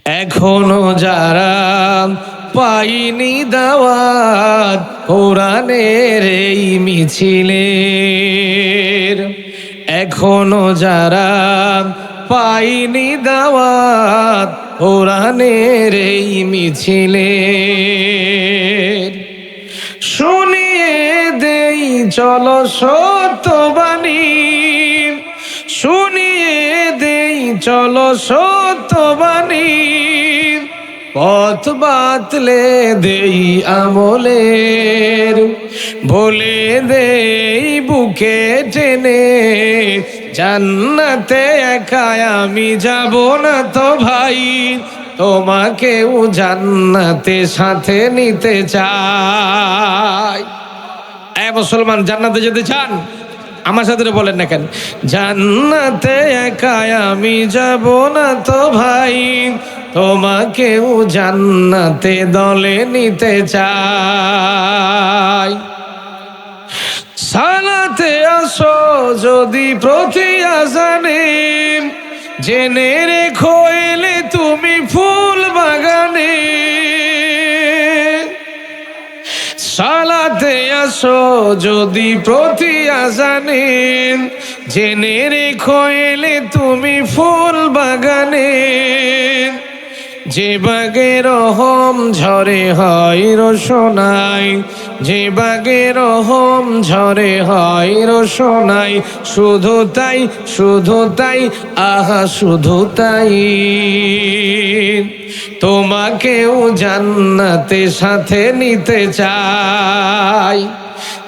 এখনো যারা পাইনি দাওয়াত কোরআনের এই মিছিলের, এখনো যারা পাইনি দাওয়াত কোরআনের এই মিছিলের, শুনিয়ে দেই চলো সত্যবাণী, শুনিয়ে দেই চলো সত্যবাণী, পথ বাতলে দেই আমলের, বলে দেই বুকে টেনে জান্নাতে একা আমি যাব না তো ভাই, তোমাকেও জান্নাতে সাথে নিতে চাই। এ মুসলমান, জান্নাতে যেতে চান? আমার সাথে বলেন না কেন? জান্নাতে একা আমি যাব না তো ভাই, তোমাকেও জান্নাতে দলে নিতে চাই। সালাতে আসো যদি প্রতি আজানে, জেনে রেখো এলে তুমি ফুল বাগানে। সালাতে আসো যদি প্রতি আজানে, জেনে রেখো এলে তুমি ফুল বাগানে। যে বাগে রহম ঝরে হয় রোশনাই, যে বাগে রহম ঝরে হয় রোশনাই, শুধু তাই শুধু তাই আহা শুধু তাই, তোমাকেও জান্নাতে সাথে নিতে চাই।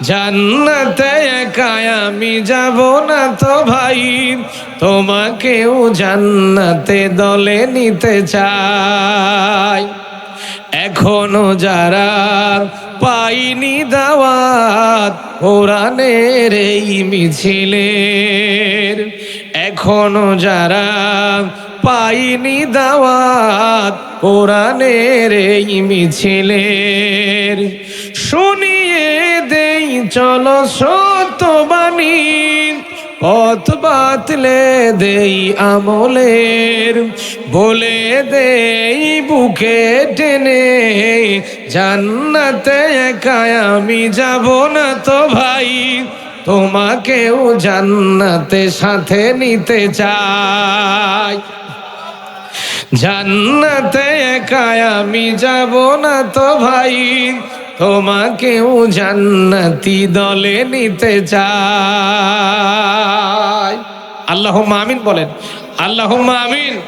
জান্নাতে একা আমি যাব না তো ভাই, তোমাকেও জান্নাতে দলে নিতে চাই। এখনো যারা পাইনি দাওয়াত কোরআনের এই মিছিলের, এখনো যারা পাইনি দাওয়াত কোরআনের এই মিছিলের, শুনিয়ে দেই চলো সত্যবাণী, পথ বাতলে দেই আমলের, বলে দেই বুকে টেনে জান্নাতে একা আমি যাব না তো ভাই, তোমাকেও জান্নাতে সাথে নিতে চাই। জান্নাতে একা আমি যাব না তো ভাই, তোমাকেও জান্নাতি দলে নিতে চাই। আল্লাহুম্মা আমিন বলেন, আল্লাহুম্মা আমিন।